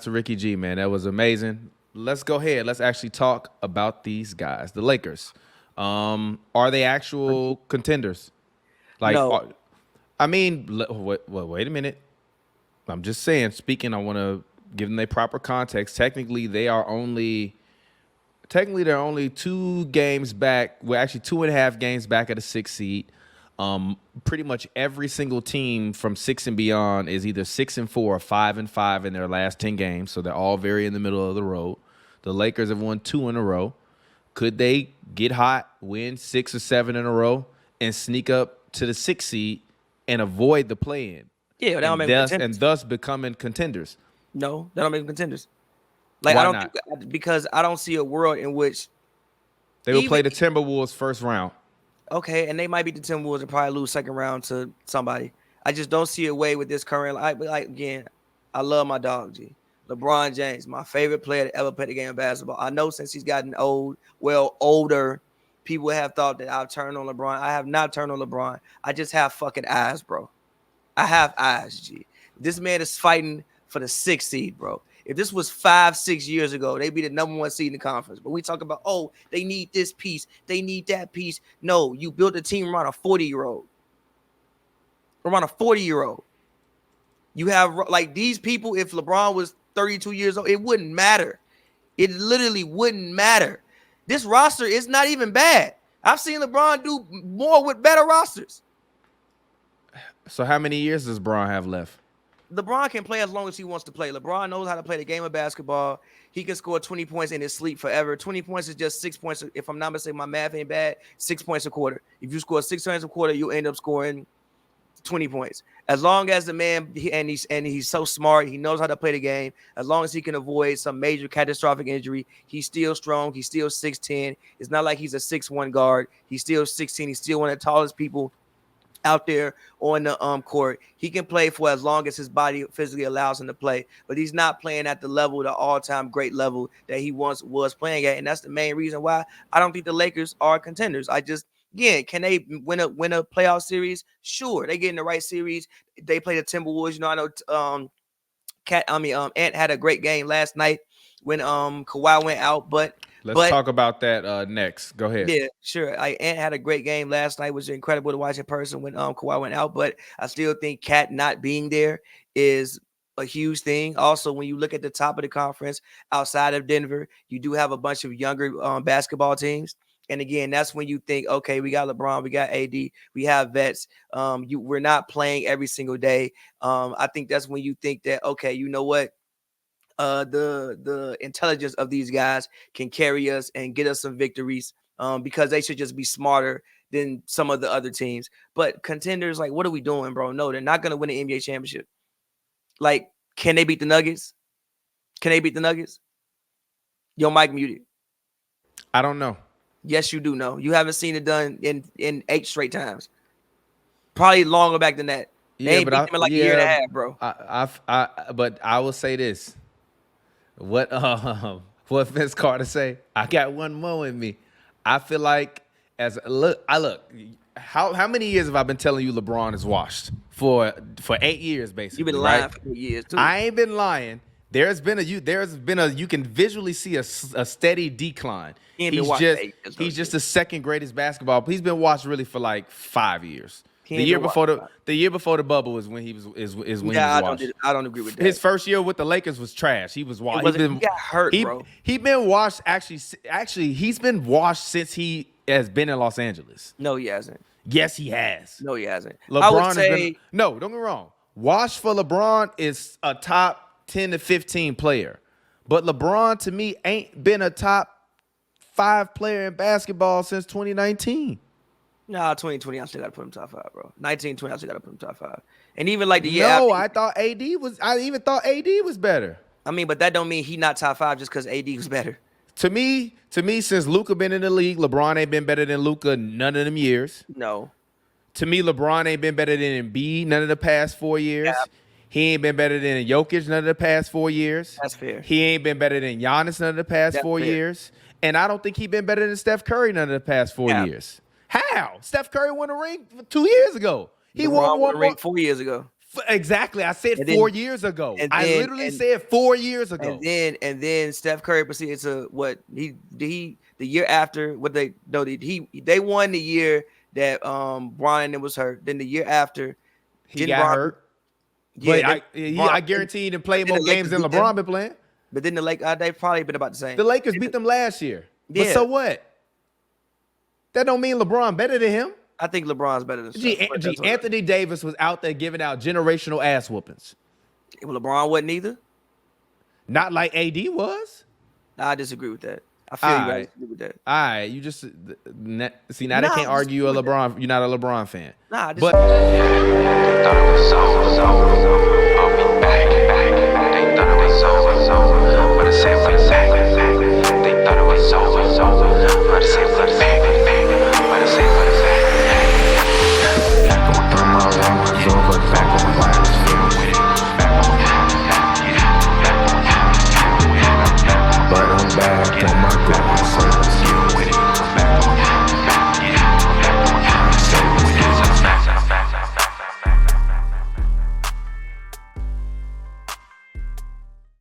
to Ricky G, man. That was amazing. Let's go ahead. Let's actually talk about these guys, the Lakers. Are they actual contenders? Like, No, wait a minute. I'm just saying. Speaking, I want to give them a proper context. Technically, they're only 2 games back. Well, actually, 2.5 games back at a 6 seed. Pretty much every single team from 6 and beyond is either 6-4 or 5-5 in their last 10 games. So they're all very in the middle of the road. The Lakers have won 2 in a row. Could they get hot, win 6 or 7 in a row, and sneak up to the 6 seed and avoid the play-in? yeah, that don't make them contenders. And thus becoming contenders. No, that don't make them contenders. Like, Why I don't not? think, because I don't see a world in which They will play the Timberwolves first round. okay, and they might beat the Timberwolves and probably lose second round to somebody. I just don't see a way with this current. Like again, I love my dog G. LeBron James, my favorite player to ever play the game of basketball. I know since he's gotten older, people have thought that I've turned on LeBron. I have not turned on LeBron. I just have fucking eyes, bro. I have eyes, G. This man is fighting for the 6th seed, bro. If this was 5-6 years ago, they'd be the number 1 seed in the conference. But we talk about, oh, they need this piece, they need that piece. No, you built a team around a 40-year-old. Around a 40-year-old. You have, like, these people, if LeBron was 32 years old, it wouldn't matter. It literally wouldn't matter. This roster is not even bad. I've seen LeBron do more with better rosters. So how many years does Bron have left? LeBron can play as long as he wants to play. LeBron knows how to play the game of basketball. He can score 20 points in his sleep forever. 20 points is just 6 points. If I'm not mistaken, my math ain't bad. 6 points a quarter. If you score 6 points a quarter, you'll end up scoring 20 points. As long as the man, he's so smart, he knows how to play the game. As long as he can avoid some major catastrophic injury, he's still strong. He's still 6'10". It's not like he's a 6'1" guard. He's still 16. He's still one of the tallest people out there on the court. He can play for as long as his body physically allows him to play, but he's not playing at the level, the all-time great level that he once was playing at, and that's the main reason why I don't think the Lakers are contenders. Can they win a playoff series? Sure, they get in the right series. They play the Timberwolves. You know, I know Ant had a great game last night when Kawhi went out, but Let's talk about that next. Go ahead. Yeah, sure. Ant had a great game last night. It was incredible to watch in person when Kawhi went out, but I still think Cat not being there is a huge thing. Also, when you look at the top of the conference outside of Denver, you do have a bunch of younger basketball teams. And again, that's when you think, okay, we got LeBron, we got AD, we have vets. We're not playing every single day. I think that's when you think that, okay, you know what? The intelligence of these guys can carry us and get us some victories because they should just be smarter than some of the other teams. But contenders, like, what are we doing, bro? No, they're not going to win the NBA championship. Like, can they beat the Nuggets? Can they beat the Nuggets? Your mic muted. I don't know. Yes, you do know. You haven't seen it done in 8 straight times. Probably longer back than that. They ain't beat them in like a year and a half, bro. But I will say this. What Vince Carter say? I got one more in me. I feel like how many years have I been telling you LeBron is washed? For 8 years, basically. You've been lying for 8 years too. I ain't been lying. You can visually see a steady decline. He's just the second greatest basketball. He's been watched really for like 5 years. The year before the bubble is when he was when he was washed. I don't agree with that. His first year with the Lakers was trash. He was washed. He got hurt, bro. He been washed. Actually, he's been washed since he has been in Los Angeles. No, he hasn't. Yes, he has. No, he hasn't. No, don't get me wrong. Washed for LeBron is a top 10 to 15 player. But LeBron, to me, ain't been a top 5 player in basketball since 2019. Nah, 2020, I still got to put him top 5, bro. 1920, I still got to put him top 5. And even like the year No, I even thought AD was better. I mean, but that don't mean he not top 5 just because AD was better. To me, since Luka been in the league, LeBron ain't been better than Luka none of them years. No. To me, LeBron ain't been better than Embiid none of the past 4 years. Yeah. He ain't been better than Jokic none of the past 4 years. That's fair. He ain't been better than Giannis none of the past 4 years. And I don't think he been better than Steph Curry none of the past 4 years. How? Steph Curry won a ring 2 years ago. He won a ring 4 years ago. Exactly. I said And then- 4 years ago. and I then- literally and- said 4 years ago. And then Steph Curry proceeded to what he the year after what they won the year that Brian was hurt. Then the year after He got hurt. Yeah, But I guarantee he didn't play more games than LeBron been playing. But then the Lakers, they've probably been about the same. The Lakers beat them last year. But Yeah. so what? That don't mean LeBron better than him. I think LeBron's better than Steph. But that's all right. Anthony Davis was out there giving out generational ass whoopings. Well, LeBron wasn't either. Not like AD was. Nah, I disagree with that. I feel you guys disagree with that. All right, you just see now they Nah, can't argue you're a LeBron. You're not a LeBron fan. Nah, I But Thought it was over. I'll be back. They thought it was over.